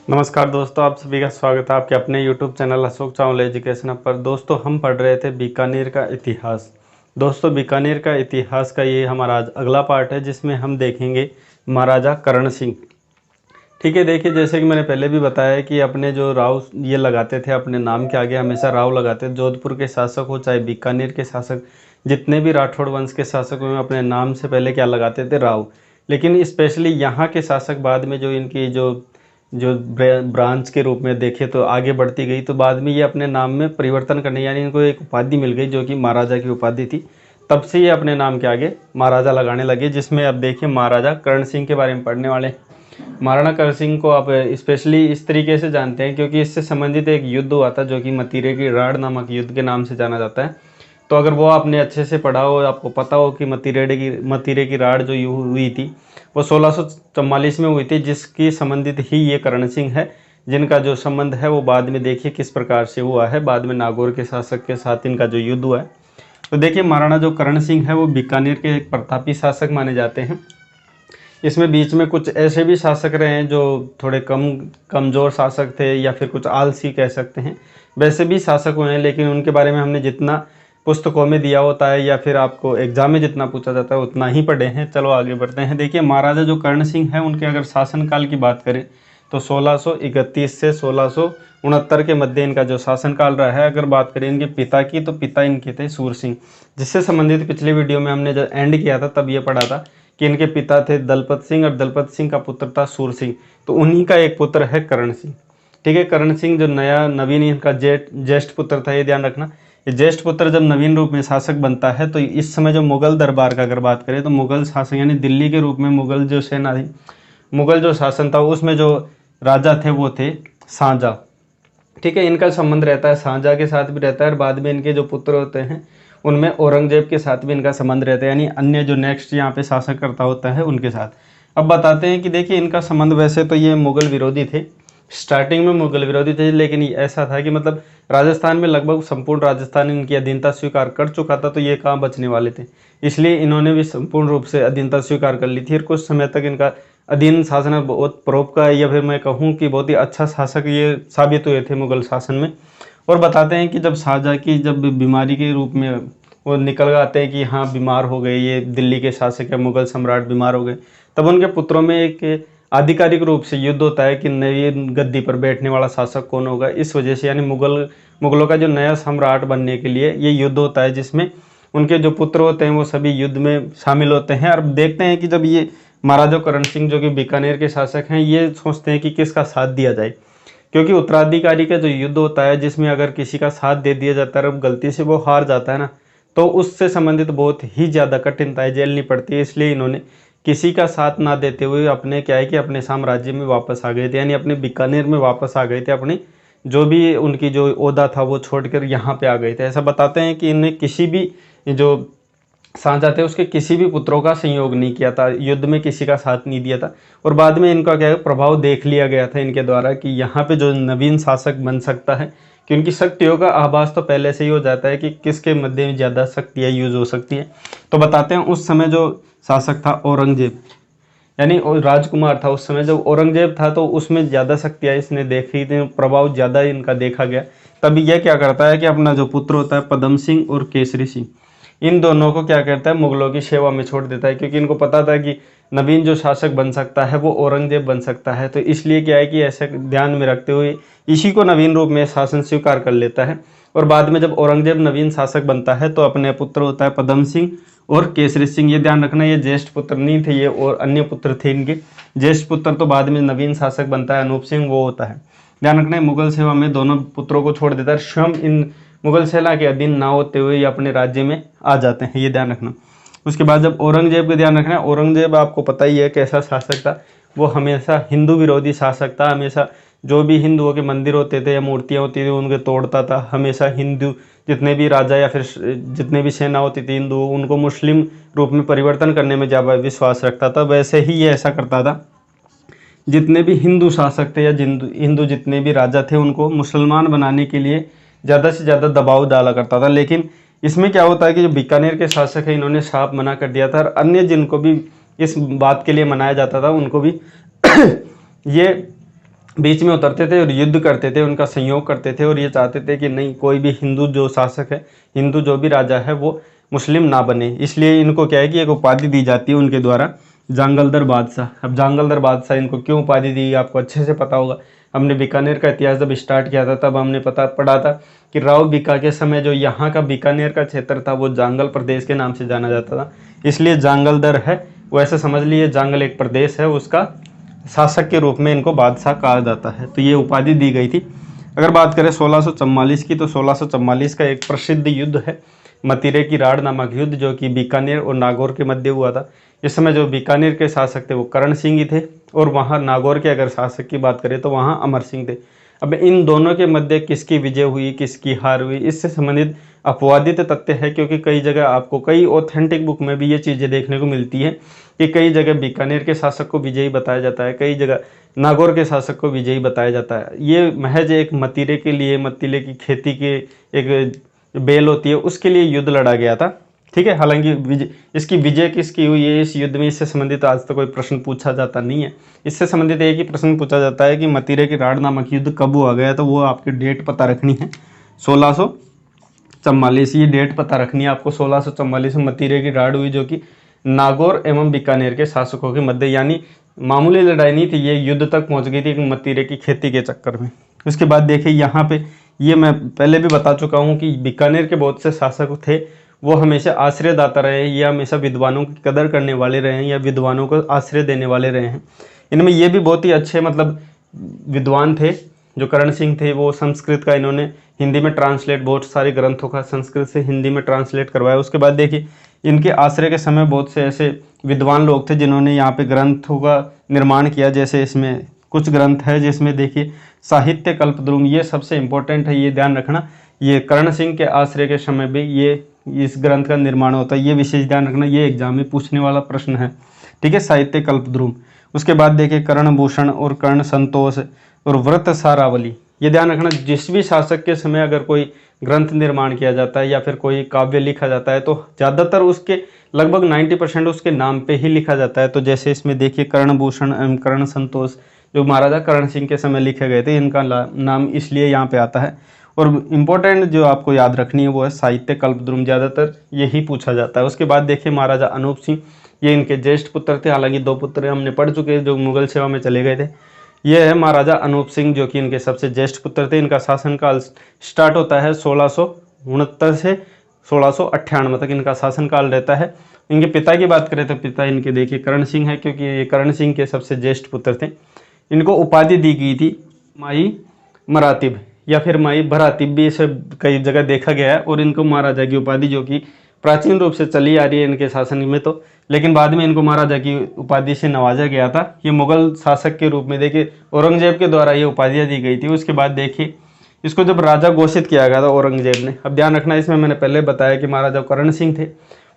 नमस्कार दोस्तों, आप सभी का स्वागत है आपके अपने YouTube channel Ashok Chawla education पर। दोस्तों, हम पढ़ रहे थे बीकानेर का इतिहास। दोस्तों, बीकानेर का इतिहास का ये हमारा आज अगला पार्ट है, जिसमें हम देखेंगे महाराजा करण सिंह। ठीक है, देखिए, जैसे कि मैंने पहले भी बताया कि अपने जो राव ये लगाते थे, अपने नाम के आगे हमेशा राव लगाते थे। जोधपुर के शासक हो चाहे बीकानेर के शासक, जितने भी राठौड़ वंश के शासक हुए, अपने नाम से पहले क्या लगाते थे? राव। लेकिन स्पेशली यहाँ के शासक बाद में जो इनकी जो जो ब्रांच के रूप में देखे तो आगे बढ़ती गई, तो बाद में ये अपने नाम में परिवर्तन करने, यानी इनको एक उपाधि मिल गई जो कि महाराजा की उपाधि थी। तब से ये अपने नाम के आगे महाराजा लगाने लगे, जिसमें अब देखिए महाराजा करण सिंह के बारे में पढ़ने वाले हैं। महाराणा करण सिंह को आप स्पेशली इस तरीके से जानते हैं क्योंकि इससे संबंधित एक युद्ध हुआ था जो कि मतीरे की राड़ नामक युद्ध के नाम से जाना जाता है। तो अगर वो आपने अच्छे से पढ़ा हो, आपको पता हो कि मतीरे की राड़ जो हुई थी वो 1644 में हुई थी, जिसकी संबंधित ही ये करण सिंह है, जिनका जो संबंध है वो बाद में देखिए किस प्रकार से हुआ है। बाद में नागौर के शासक के साथ इनका जो युद्ध हुआ है। तो देखिए, महाराणा जो करण सिंह है वो बीकानेर के एक प्रतापी शासक माने जाते हैं। इसमें बीच में कुछ ऐसे भी शासक रहे हैं जो थोड़े कमज़ोर शासक थे, या फिर कुछ आलसी कह सकते हैं, वैसे भी शासक हुए हैं। लेकिन उनके बारे में हमने जितना पुस्तकों में दिया होता है या फिर आपको एग्जाम में जितना पूछा जाता है उतना ही पढ़े हैं। चलो आगे बढ़ते हैं। देखिए, महाराजा जो कर्ण सिंह हैं उनके अगर शासनकाल की बात करें तो 1631 से 1669 के मध्य इनका जो शासनकाल रहा है। अगर बात करें इनके पिता की, तो पिता इनके थे सूर सिंह, जिससे संबंधित पिछली वीडियो में हमने जब एंड किया था तब ये पढ़ा था कि इनके पिता थे दलपत सिंह, और दलपत सिंह का पुत्र था सूर सिंह। तो उन्हीं का एक पुत्र है करण सिंह। ठीक है, करण सिंह जो नवीन इनका ज्येष्ठ पुत्र था, ये ध्यान रखना। ये ज्येष्ठ पुत्र जब नवीन रूप में शासक बनता है तो इस समय जो मुगल दरबार का अगर बात करें तो मुगल शासन यानी दिल्ली के रूप में मुगल जो सेना थी, मुगल जो शासन था उसमें जो राजा थे वो थे शाहजहाँ। ठीक है, इनका संबंध रहता है शाहजहाँ के साथ भी रहता है, और बाद में इनके जो पुत्र होते हैं उनमें औरंगजेब के साथ भी इनका संबंध रहता है, यानी अन्य जो नेक्स्ट यहाँ पे शासक करता होता है उनके साथ। अब बताते हैं कि देखिए, इनका संबंध वैसे तो ये मुगल विरोधी थे, स्टार्टिंग में मुगल विरोधी थे, लेकिन ऐसा था कि मतलब राजस्थान में लगभग संपूर्ण राजस्थान इनकी अधीनता स्वीकार कर चुका था, तो ये कहाँ बचने वाले थे। इसलिए इन्होंने भी संपूर्ण रूप से अधीनता स्वीकार कर ली थी, और कुछ समय तक इनका अधीन शासन बहुत परोपकार, या फिर मैं कहूँ कि बहुत ही अच्छा शासक ये साबित हुए थे मुगल शासन में। और बताते हैं कि जब शाहजहाँ की जब बीमारी के रूप में वो निकल आते हैं कि हाँ बीमार हो गए, ये दिल्ली के शासक या मुगल सम्राट बीमार हो गए, तब उनके पुत्रों में एक आधिकारिक रूप से युद्ध होता है कि नई गद्दी पर बैठने वाला शासक कौन होगा। इस वजह से यानी मुगलों का जो नया सम्राट बनने के लिए ये युद्ध होता है, जिसमें उनके जो पुत्र होते हैं वो सभी युद्ध में शामिल होते हैं। और देखते हैं कि जब ये महाराजा करण सिंह जो कि बीकानेर के शासक हैं, ये सोचते हैं कि किसका साथ दिया जाए, क्योंकि उत्तराधिकारी का जो युद्ध होता है जिसमें अगर किसी का साथ दे दिया जाता है और गलती से वो हार जाता है ना, तो उससे संबंधित बहुत ही ज़्यादा कठिनाई झेलनी पड़ती है। इसलिए इन्होंने किसी का साथ ना देते हुए अपने क्या है कि अपने साम्राज्य में वापस आ गए थे, यानी अपने बीकानेर में वापस आ गए थे। अपनी जो भी उनकी जो ओहदा था वो छोड़कर यहाँ पे आ गए थे। ऐसा बताते हैं कि इन्हें किसी भी जो शाहजहाँ थे उसके किसी भी पुत्रों का संयोग नहीं किया था, युद्ध में किसी का साथ नहीं दिया था। और बाद में इनका क्या है प्रभाव देख लिया गया था इनके द्वारा कि यहाँ पे जो नवीन शासक बन सकता है, कि उनकी शक्तियों का आभास तो पहले से ही हो जाता है कि किसके मध्य में ज़्यादा शक्तियाँ यूज हो सकती है। तो बताते हैं उस समय जो शासक था औरंगजेब, यानी राजकुमार था उस समय जब औरंगजेब था, तो उसमें ज़्यादा शक्तियाँ इसने देखी थी, प्रभाव ज़्यादा इनका देखा गया। तभी यह क्या करता है कि अपना जो पुत्र होता है पदम सिंह और केसरी सिंह, इन दोनों को क्या करता है मुगलों की सेवा में छोड़ देता है, क्योंकि इनको पता था कि नवीन जो शासक बन सकता है वो औरंगजेब बन सकता है। तो इसलिए क्या है कि ऐसे ध्यान में रखते हुए इसी को नवीन रूप में शासन स्वीकार कर लेता है। और बाद में जब औरंगजेब नवीन शासक बनता है तो अपने पुत्र होता है पदम सिंह और केसरी सिंह। ये ध्यान रखना, ये ज्येष्ठ पुत्र नहीं थे, ये और अन्य पुत्र थे इनके। ज्येष्ठ पुत्र तो बाद में नवीन शासक बनता है अनूप सिंह, वो होता है। ध्यान रखना है, मुगल सेवा में दोनों पुत्रों को छोड़ देता है, स्वयं इन मुगल सेना के अधीन ना होते हुए ये अपने राज्य में आ जाते हैं, ये ध्यान रखना। उसके बाद जब औरंगजेब का ध्यान रखना है, औरंगजेब आपको पता ही है कैसा शासक था। वो हमेशा हिंदू विरोधी शासक था। हमेशा जो भी हिंदुओं के मंदिर होते थे या मूर्तियाँ होती थी उनके तोड़ता था। हमेशा हिंदू जितने भी राजा या फिर जितने भी सेना होती थी हिंदू, उनको मुस्लिम रूप में परिवर्तन करने में ज़्यादा विश्वास रखता था। वैसे ही ये ऐसा करता था, जितने भी हिंदू शासक थे या हिंदू जितने भी राजा थे उनको मुसलमान बनाने के लिए ज़्यादा से ज़्यादा दबाव डाला करता था। लेकिन इसमें क्या होता है कि जो बीकानेर के शासक हैं इन्होंने साफ मना कर दिया था, और अन्य जिनको भी इस बात के लिए मनाया जाता था उनको भी ये बीच में उतरते थे और युद्ध करते थे, उनका संयोग करते थे और ये चाहते थे कि नहीं, कोई भी हिंदू जो शासक है, हिंदू जो भी राजा है वो मुस्लिम ना बने। इसलिए इनको क्या है कि एक उपाधि दी जाती है उनके द्वारा, जांगलदर बादशाह। अब जांगलदर बादशाह इनको क्यों उपाधि दी आपको अच्छे से पता होगा। हमने बीकानेर का इतिहास जब स्टार्ट किया था तब हमने पढ़ा था कि राव बीका के समय जो यहाँ का बीकानेर का क्षेत्र था वो जांगल प्रदेश के नाम से जाना जाता था, इसलिए जांगलदर है वो ऐसे समझ लीजिए, जांगल एक प्रदेश है, उसका शासक के रूप में इनको बादशाह कहा जाता है, तो ये उपाधि दी गई थी। अगर बात करें 1644 की, तो 1644 का एक प्रसिद्ध युद्ध है मतिरे की राड़ नामक युद्ध, जो कि बीकानेर और नागौर के मध्य हुआ था। इस समय जो बीकानेर के शासक थे वो करण सिंह ही थे, और वहाँ नागौर के अगर शासक की बात करें तो वहाँ अमर सिंह थे। अब इन दोनों के मध्य किसकी विजय हुई, किसकी हार हुई, इससे संबंधित अपवादित तथ्य है, क्योंकि कई जगह आपको कई ऑथेंटिक बुक में भी ये चीज़ें देखने को मिलती है कि कई जगह बीकानेर के शासक को विजयी बताया जाता है, कई जगह नागौर के शासक को विजयी बताया जाता है। ये महज एक मतीरे के लिए, मतीले की खेती के एक बेल होती है उसके लिए युद्ध लड़ा गया था, ठीक है। हालांकि इसकी विजय किसकी हुई है इस युद्ध में, इससे संबंधित आज तक कोई प्रश्न पूछा जाता नहीं है। इससे संबंधित एक ही प्रश्न पूछा जाता है कि मतीरे की राड़ नामक युद्ध कब हुआ गया, तो वो आपकी डेट पता रखनी है 1644, ये डेट पता रखनी है आपको। 1644 में मतीरे की राड़ हुई, जो कि नागौर एवं बीकानेर के शासकों के मध्य, यानी मामूली लड़ाई नहीं थी, ये युद्ध तक पहुंच गई थी मतीरे की खेती के चक्कर में। उसके बाद देखिए यहाँ पे, ये मैं पहले भी बता चुका हूँ कि बीकानेर के बहुत से शासक थे, वो हमेशा आश्रयदाता रहे हैं, या हमेशा विद्वानों की कदर करने वाले रहे हैं, या विद्वानों को आश्रय देने वाले रहे हैं। इनमें ये भी बहुत ही अच्छे मतलब विद्वान थे। जो करण सिंह थे वो संस्कृत का इन्होंने हिंदी में ट्रांसलेट, बहुत सारे ग्रंथों का संस्कृत से हिंदी में ट्रांसलेट करवाया। उसके बाद देखिए इनके आश्रय के समय बहुत से ऐसे विद्वान लोग थे जिन्होंने यहाँ पे ग्रंथों का निर्माण किया। जैसे इसमें कुछ ग्रंथ है जिसमें देखिए साहित्य कल्पद्रुम, ये सबसे इम्पोर्टेंट है, ये ध्यान रखना, ये करण सिंह के आश्रय के समय भी ये इस ग्रंथ का निर्माण होता है, ये विशेष ध्यान रखना, ये एग्जाम में पूछने वाला प्रश्न है, ठीक है, साहित्य कल्पद्रुम। उसके बाद देखिए कर्ण भूषण और कर्ण संतोष और व्रत सारावली, ये ध्यान रखना, जिस भी शासक के समय अगर कोई ग्रंथ निर्माण किया जाता है या फिर कोई काव्य लिखा जाता है तो ज़्यादातर उसके लगभग 90% उसके नाम पे ही लिखा जाता है। तो जैसे इसमें देखिए कर्ण भूषण एवं कर्ण संतोष जो महाराजा करण सिंह के समय लिखे गए थे, इनका नाम इसलिए यहाँ पे आता है। और इम्पोर्टेंट जो आपको याद रखनी है वो है साहित्य कल्पद्रुम, ज़्यादातर यही पूछा जाता है। उसके बाद देखिए महाराजा अनूप सिंह, ये इनके ज्येष्ठ पुत्र थे, हालांकि 2 पुत्र हमने पढ़ चुके हैं जो मुगल सेवा में चले गए थे। ये है महाराजा अनूप सिंह जो कि इनके सबसे ज्येष्ठ पुत्र थे। इनका शासनकाल स्टार्ट होता है 1669 से 1698 तक इनका शासनकाल रहता है। इनके पिता की बात करें तो पिता इनके देखिए करण सिंह है, क्योंकि ये करण सिंह के सबसे ज्येष्ठ पुत्र थे। इनको उपाधि दी गई थी माई मरातिब या फिर माई भरातिब भी इसे कई जगह देखा गया है, और इनको महाराजा की उपाधि जो कि प्राचीन रूप से चली आ रही है इनके शासन में, तो लेकिन बाद में इनको महाराजा की उपाधि से नवाजा गया था। ये मुगल शासक के रूप में देखिए औरंगजेब के द्वारा ये उपाधियाँ दी गई थी। उसके बाद देखिए इसको जब राजा घोषित किया गया था औरंगजेब ने, अब ध्यान रखना इसमें मैंने पहले बताया कि महाराजा करण सिंह थे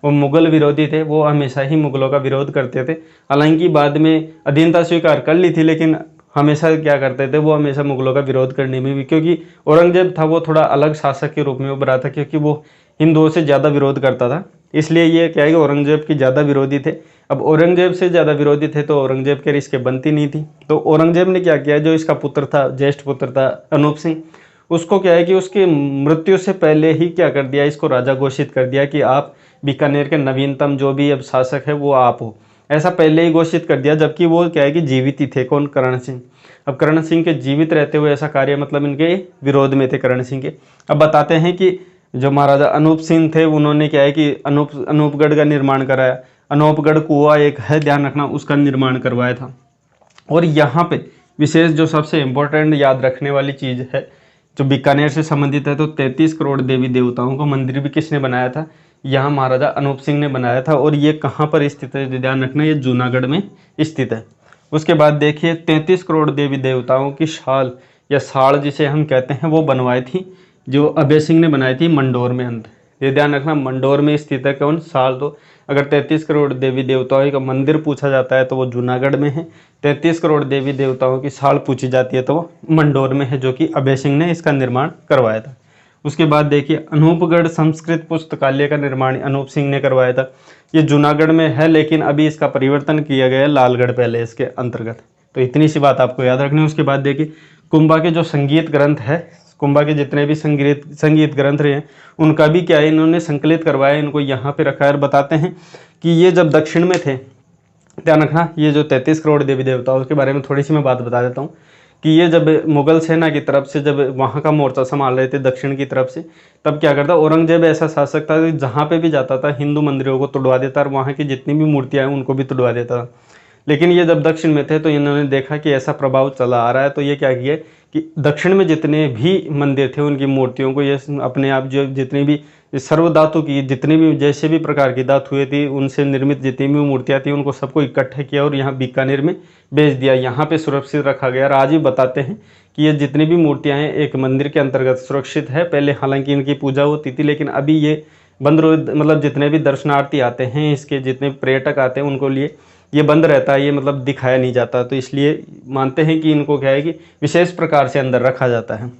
वो मुगल विरोधी थे, वो हमेशा ही मुगलों का विरोध करते थे। हालांकि बाद में अधीनता स्वीकार कर ली थी, लेकिन हमेशा क्या करते थे वो हमेशा मुगलों का विरोध करने में भी, क्योंकि औरंगजेब था वो थोड़ा अलग शासक के रूप में उभरा था, क्योंकि वो हिंदुओं से ज़्यादा विरोध करता था, इसलिए ये क्या है कि औरंगजेब की ज़्यादा विरोधी थे। अब औरंगजेब से ज़्यादा विरोधी थे तो औरंगजेब के रिश्ते बनती नहीं थी। तो औरंगजेब ने क्या किया, जो इसका पुत्र था, ज्येष्ठ पुत्र था अनूप सिंह, उसको क्या है कि उसकी मृत्यु से पहले ही क्या कर दिया, इसको राजा घोषित कर दिया कि आप बीकानेर के नवीनतम जो भी अब शासक है वो आप हो, ऐसा पहले ही घोषित कर दिया। जबकि वो क्या है कि जीवित ही थे, कौन, करण सिंह। अब करण सिंह के जीवित रहते हुए ऐसा कार्य मतलब इनके विरोध में थे करण सिंह के। अब बताते हैं कि जो महाराजा अनूप सिंह थे उन्होंने क्या है कि अनूपगढ़ का निर्माण कराया। अनूपगढ़ कुआं एक है, ध्यान रखना, उसका निर्माण करवाया था। और यहाँ पे विशेष जो सबसे इम्पोर्टेंट याद रखने वाली चीज़ है जो बीकानेर से संबंधित है, तो 33 करोड़ देवी देवताओं का मंदिर भी किसने बनाया था, यहाँ महाराजा अनूप सिंह ने बनाया था। और ये कहाँ पर स्थित है, ध्यान रखना, ये जूनागढ़ में स्थित है। उसके बाद देखिए 33 करोड़ देवी देवताओं की शाल या साड़ जिसे हम कहते हैं वो बनवाई थी, जो अभय सिंह ने बनाई थी मंडोर में। अंत ये ध्यान रखना, मंडोर में स्थित है कौन, साल। तो अगर 33 करोड़ देवी देवताओं का मंदिर पूछा जाता है तो वो जूनागढ़ में है। 33 करोड़ देवी देवताओं की साल पूछी जाती है तो वो मंडोर में है, जो कि अभय सिंह ने इसका निर्माण करवाया था। उसके बाद देखिए अनूपगढ़ संस्कृत पुस्तकालय का निर्माण अनूप सिंह ने करवाया था। ये जूनागढ़ में है, लेकिन अभी इसका परिवर्तन किया गया है लालगढ़ पैलेस के अंतर्गत, तो इतनी सी बात आपको याद रखनी है। उसके बाद देखिए कुंभा के जो संगीत ग्रंथ है, कुंभा के जितने भी संगीत ग्रंथ रहे हैं उनका भी क्या है इन्होंने संकलित करवाया, इनको यहाँ पे रखा है। और बताते हैं कि ये जब दक्षिण में थे, ध्यान रखना, ये जो 33 करोड़ देवी देवताओं के बारे में थोड़ी सी मैं बात बता देता हूँ कि ये जब मुगल सेना की तरफ से जब वहाँ का मोर्चा संभाल रहे थे दक्षिण की तरफ से, तब क्या करता औरंगजेब ऐसा शासक था कि जहाँ पे भी जाता था हिंदू मंदिरों को तोड़वा देता और वहाँ की जितनी भी मूर्तियाँ हैं उनको भी तोड़वा देता था। लेकिन ये जब दक्षिण में थे तो इन्होंने देखा कि ऐसा प्रभाव चला आ रहा है, तो ये क्या किया कि दक्षिण में जितने भी मंदिर थे उनकी मूर्तियों को ये अपने आप जो जितनी भी सर्व धातु की जितनी भी जैसे भी प्रकार की धातुएं थी उनसे निर्मित जितनी भी मूर्तियाँ थी उनको सबको इकट्ठा किया और यहाँ बीकानेर में भेज दिया, यहाँ पे सुरक्षित रखा गया। और आज भी बताते हैं कि ये जितनी भी मूर्तियाँ हैं एक मंदिर के अंतर्गत सुरक्षित है। पहले हालांकि इनकी पूजा होती थी लेकिन अभी ये बंद मतलब जितने भी दर्शनार्थी आते हैं, इसके जितने पर्यटक आते हैं उनको लिए ये बंद रहता है, ये मतलब दिखाया नहीं जाता। तो इसलिए मानते हैं कि इनको क्या है कि विशेष प्रकार से अंदर रखा जाता है।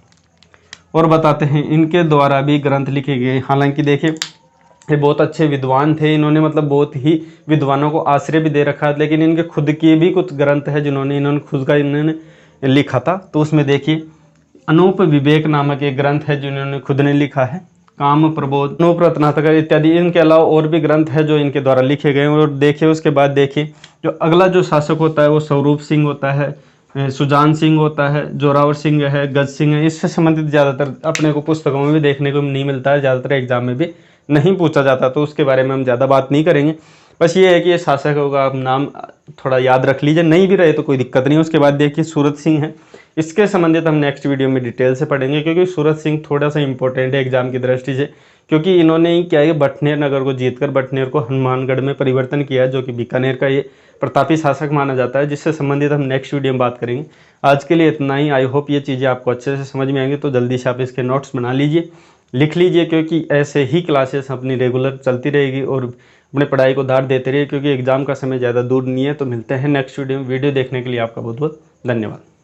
और बताते हैं इनके द्वारा भी ग्रंथ लिखे गए। हालांकि देखिए ये बहुत अच्छे विद्वान थे, इन्होंने मतलब बहुत ही विद्वानों को आश्रय भी दे रखा है, लेकिन इनके खुद के भी कुछ ग्रंथ है जिन्होंने इन्होंने खुद का इन्होंने लिखा था। तो उसमें देखिए अनूप विवेक नामक एक ग्रंथ है जिन्होंने खुद ने लिखा है, काम प्रबोध, अनूप रत्नाकर इत्यादि। इनके अलावा और भी ग्रंथ है जो इनके द्वारा लिखे गए। और देखिए उसके बाद देखिए जो अगला जो शासक होता है वो स्वरूप सिंह होता है, सुजान सिंह होता है, जोरावर सिंह है, गज सिंह है। इससे संबंधित ज़्यादातर अपने को पुस्तकों में भी देखने को नहीं मिलता है, ज़्यादातर एग्जाम में भी नहीं पूछा जाता, तो उसके बारे में हम ज़्यादा बात नहीं करेंगे। बस ये है कि ये शासकों का नाम थोड़ा याद रख लीजिए, नहीं भी रहे तो कोई दिक्कत नहीं। उसके बाद देखिए सूरत सिंह है, इसके संबंधित हम नेक्स्ट वीडियो में डिटेल से पढ़ेंगे क्योंकि सूरत सिंह थोड़ा सा इंपॉर्टेंट है एग्जाम की दृष्टि से, क्योंकि इन्होंने ही क्या है बटनेर नगर को जीतकर बटनेर को हनुमानगढ़ में परिवर्तन किया है, जो कि बीकानेर का ये प्रतापी शासक माना जाता है, जिससे संबंधित हम नेक्स्ट वीडियो में बात करेंगे। आज के लिए इतना ही। आई होप ये चीज़ें आपको अच्छे से समझ में आएंगी, तो जल्दी से आप इसके नोट्स बना लीजिए, लिख लीजिए, क्योंकि ऐसे ही क्लासेस अपनी रेगुलर चलती रहेगी और अपने पढ़ाई को दार देते रहिए, क्योंकि एग्जाम का समय ज़्यादा दूर नहीं है। तो मिलते हैं नेक्स्ट वीडियो में। वीडियो देखने के लिए आपका बहुत बहुत धन्यवाद।